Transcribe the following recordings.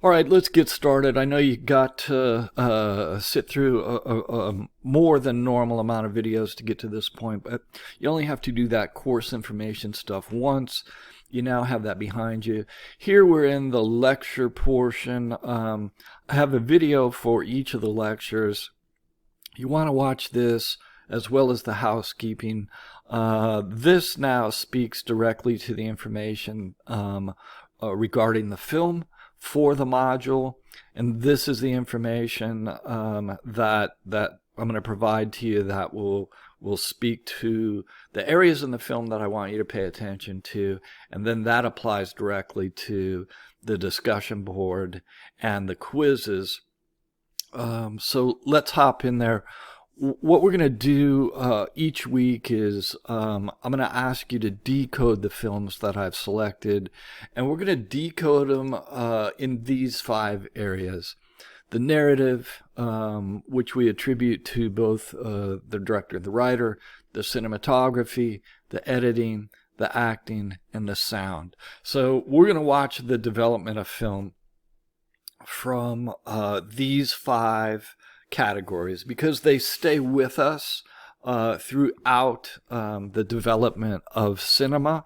All right, let's get started. I know you got to sit through a more than normal amount of videos to get to this point, but you only have to do that course information stuff once. You now have that behind you. Here we're in the lecture portion. I have a video for each of the lectures. You want to watch this as well as the housekeeping. This now speaks directly to the information regarding the film for the module, and this is the information that I'm going to provide to you that will speak to the areas in the film that I want you to pay attention to, and then that applies directly to the discussion board and the quizzes. So let's hop in there. What we're going to do each week is I'm going to ask you to decode the films that I've selected, and we're going to decode them in these 5 areas. The narrative, which we attribute to both the director and the writer, the cinematography, the editing, the acting, and the sound. So we're going to watch the development of film from these 5 categories because they stay with us throughout the development of cinema.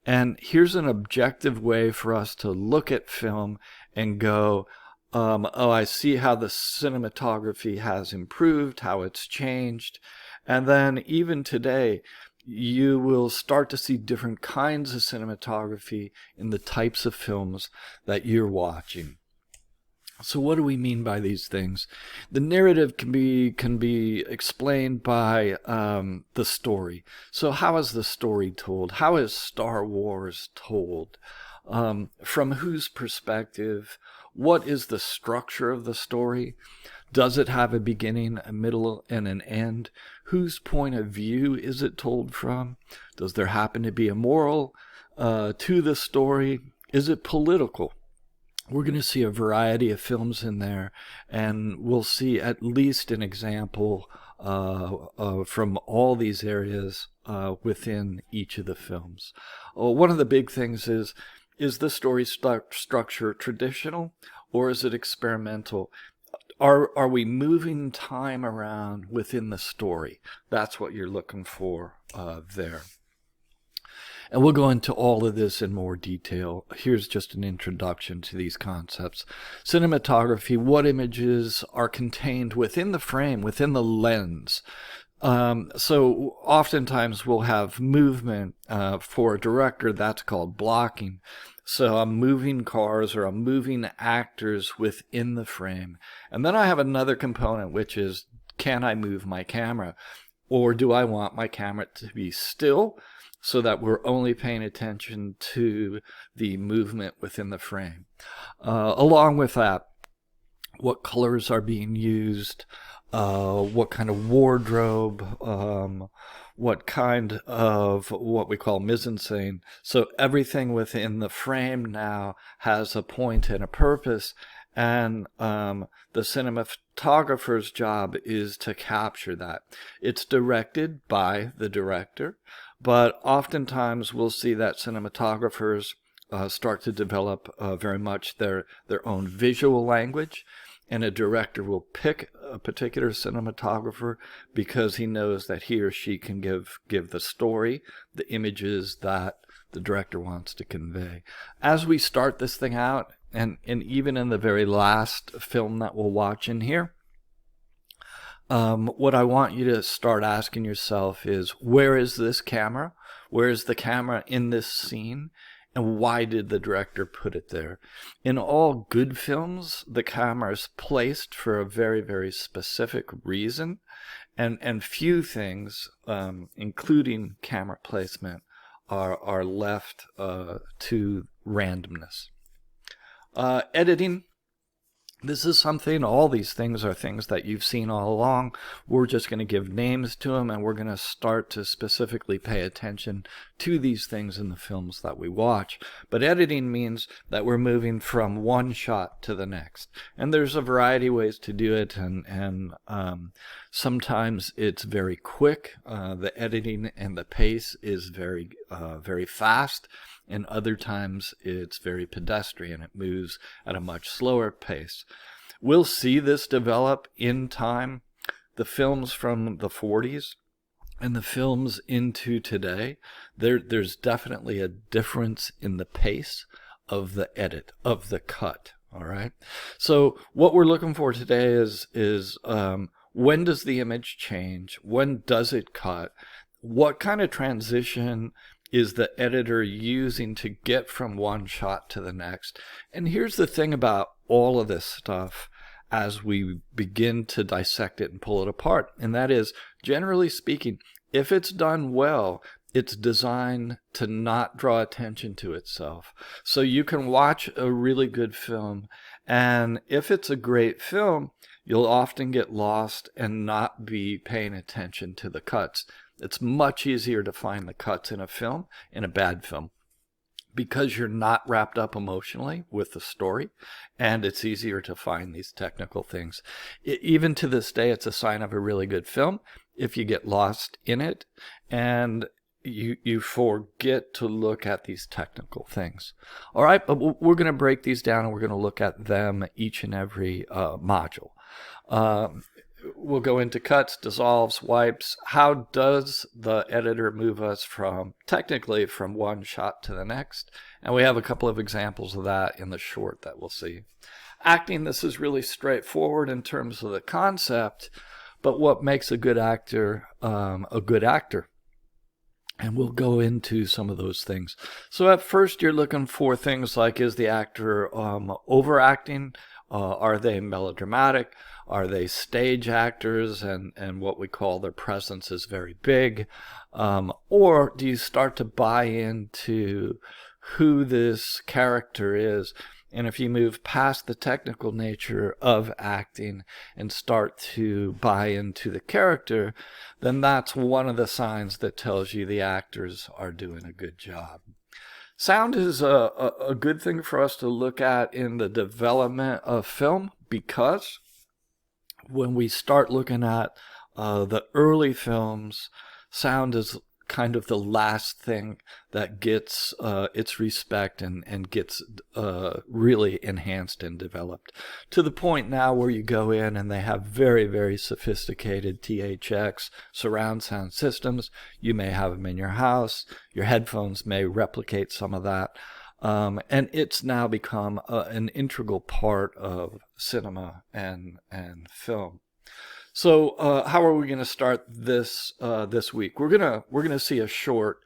And here's an objective way for us to look at film and go, oh, I see how the cinematography has improved, how it's changed. And then even today, you will start to see different kinds of cinematography in the types of films that you're watching. So what do we mean by these things? The narrative can be explained by the story. So how is the story told? How is Star Wars told? From whose perspective? What is the structure of the story? Does it have a beginning, a middle, and an end? Whose point of view is it told from? Does there happen to be a moral to the story? Is it political? We're going to see a variety of films in there, and we'll see at least an example from all these areas within each of the films. One of the big things is the story structure traditional or is it experimental? Are we moving time around within the story? That's what you're looking for there. And we'll go into all of this in more detail. Here's just an introduction to these concepts. Cinematography, what images are contained within the frame, within the lens. So oftentimes we'll have movement for a director, that's called blocking. So I'm moving cars or I'm moving actors within the frame. And then I have another component, which is, can I move my camera? Or do I want my camera to be still so that we're only paying attention to the movement within the frame? Along with that, what colors are being used, what kind of wardrobe, what kind of what we call mise-en-scène. So everything within the frame now has a point and a purpose, and the cinematographer's job is to capture that. It's directed by the director, but oftentimes we'll see that cinematographers start to develop very much their own visual language, and a director will pick a particular cinematographer because he knows that he or she can give the story, the images that the director wants to convey. As we start this thing out, and even in the very last film that we'll watch in here, what I want you to start asking yourself is, where is this camera? Where is the camera in this scene? And why did the director put it there? In all good films, the camera is placed for a very, very specific reason, and few things, including camera placement, are left to randomness. Editing. This is something, all these things are things that you've seen all along. We're just going to give names to them, and we're going to start to specifically pay attention to these things in the films that we watch. But editing means that we're moving from one shot to the next. And there's a variety of ways to do it, and sometimes it's very quick. The editing and the pace is very very fast, and other times it's very pedestrian. It moves at a much slower pace. We'll see this develop in time. The films from the 40s and the films into today, there's definitely a difference in the pace of the edit, of the cut. All right. So what we're looking for today is when does the image change? When does it cut? What kind of transition is the editor using to get from one shot to the next? And here's the thing about all of this stuff as we begin to dissect it and pull it apart. And that is, generally speaking, if it's done well, it's designed to not draw attention to itself. So you can watch a really good film, and if it's a great film, you'll often get lost and not be paying attention to the cuts. It's much easier to find the cuts in a film, in a bad film, because you're not wrapped up emotionally with the story, and it's easier to find these technical things. Even to this day, it's a sign of a really good film if you get lost in it and you forget to look at these technical things. All right, but we're going to break these down, and we're going to look at them each and every module. We'll go into cuts, dissolves, wipes. How does the editor move us technically from one shot to the next? And we have a couple of examples of that in the short that we'll see. Acting, this is really straightforward in terms of the concept, but what makes a good actor a good actor? And we'll go into some of those things. So at first you're looking for things like, is the actor overacting? Are they melodramatic? Are they stage actors and what we call their presence is very big? Or do you start to buy into who this character is? And if you move past the technical nature of acting and start to buy into the character, then that's one of the signs that tells you the actors are doing a good job. Sound is a good thing for us to look at in the development of film, because when we start looking at the early films, sound is kind of the last thing that gets its respect and gets really enhanced and developed, to the point now where you go in and they have very, very sophisticated THX surround sound systems. You may have them in your house. Your headphones may replicate some of that. And it's now become an integral part of cinema and film. So how are we going to start this this week? We're gonna see a short.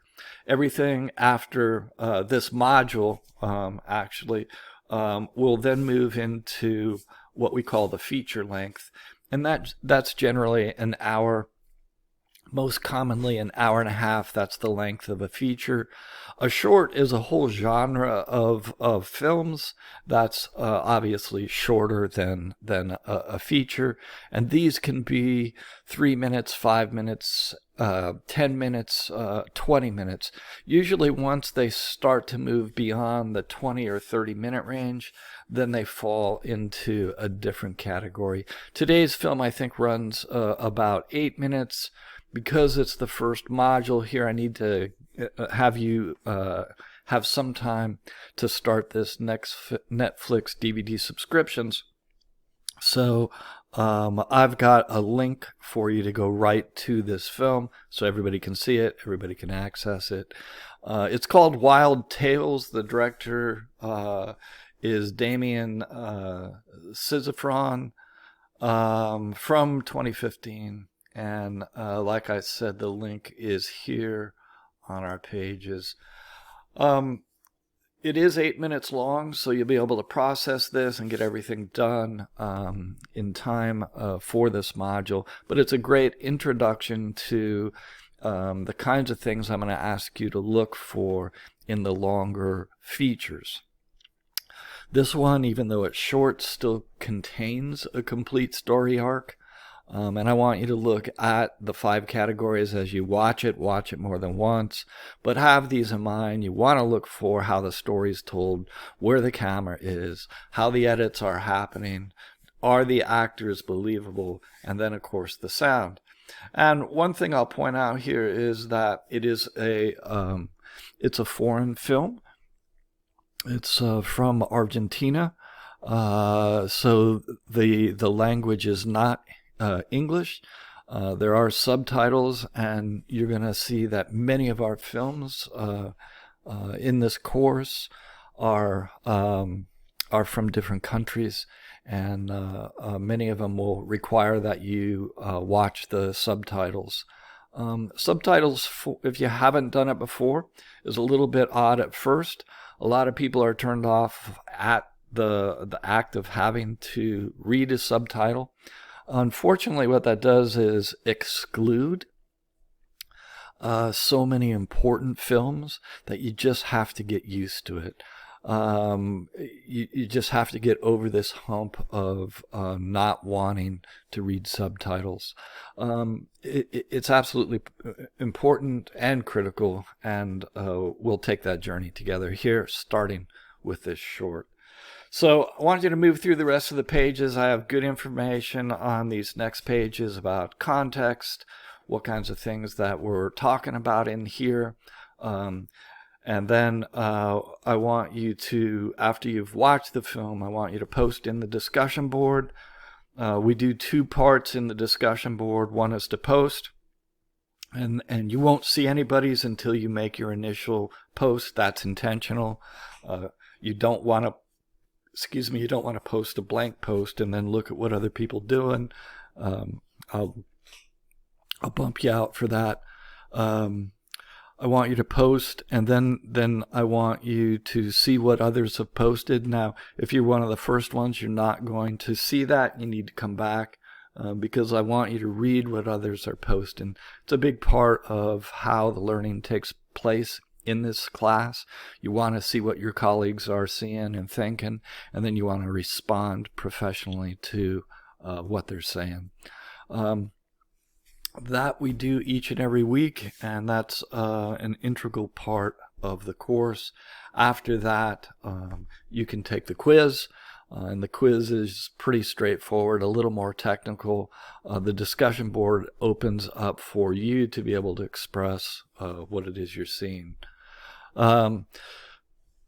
Everything after this module actually will then move into what we call the feature length, and that's generally an hour. Most commonly an hour and a half. That's the length of a feature. A short is a whole genre of films that's obviously shorter than a feature, and these can be 3 minutes, 5 minutes, 10 minutes, 20 minutes. Usually once they start to move beyond the 20 or 30 minute range, then they fall into a different category. Today's film, I think, runs about 8 minutes. Because it's the first module here, I need to have you have some time to start this next Netflix DVD subscriptions. So I've got a link for you to go right to this film so everybody can see it, everybody can access it. It's called Wild Tales. The director is Damien Szifron from 2015. And like I said, the link is here on our pages. It is 8 minutes long, so you'll be able to process this and get everything done in time for this module. But it's a great introduction to the kinds of things I'm going to ask you to look for in the longer features. This one, even though it's short, still contains a complete story arc. And I want you to look at the 5 categories as you watch it more than once, but have these in mind. You want to look for how the story's told, where the camera is, how the edits are happening, are the actors believable, and then, of course, the sound. And one thing I'll point out here is that it is a It's a foreign film. It's from Argentina. So the language is not English. There are subtitles, and you're going to see that many of our films in this course are from different countries, and many of them will require that you watch the subtitles. Subtitles, if you haven't done it before, is a little bit odd at first. A lot of people are turned off at the act of having to read a subtitle. Unfortunately, what that does is exclude so many important films that you just have to get used to it. You just have to get over this hump of not wanting to read subtitles. It's absolutely important and critical, and we'll take that journey together here, starting with this short. So I wanted you to move through the rest of the pages. I have good information on these next pages about context, what kinds of things that we're talking about in here. And then I want you to, after you've watched the film, I want you to post in the discussion board. We do 2 parts in the discussion board. One is to post, and you won't see anybody's until you make your initial post. That's intentional. You don't want to post a blank post and then look at what other people are doing. I'll bump you out for that. I want you to post, and then I want you to see what others have posted. Now, if you're one of the first ones, you're not going to see that. You need to come back because I want you to read what others are posting. It's a big part of how the learning takes place in this class. You want to see what your colleagues are seeing and thinking, and then you want to respond professionally to what they're saying. That we do each and every week, and that's an integral part of the course. After that, you can take the quiz, and the quiz is pretty straightforward, a little more technical. The discussion board opens up for you to be able to express what it is you're seeing.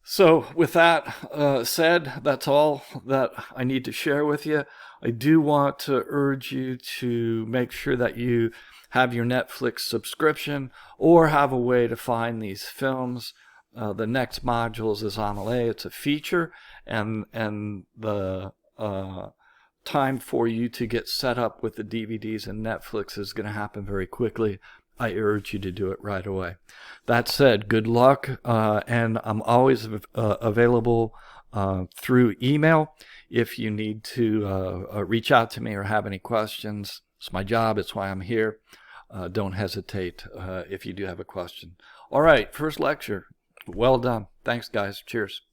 So with that said, that's all that I need to share with you. I do want to urge you to make sure that you have your Netflix subscription or have a way to find these films. The next modules is Amelie. It's a feature, and the time for you to get set up with the DVDs and Netflix is going to happen very quickly. I urge you to do it right away. That said, good luck, and I'm always available through email if you need to reach out to me or have any questions. It's my job. It's why I'm here. Don't hesitate if you do have a question. All right, first lecture. Well done. Thanks, guys. Cheers.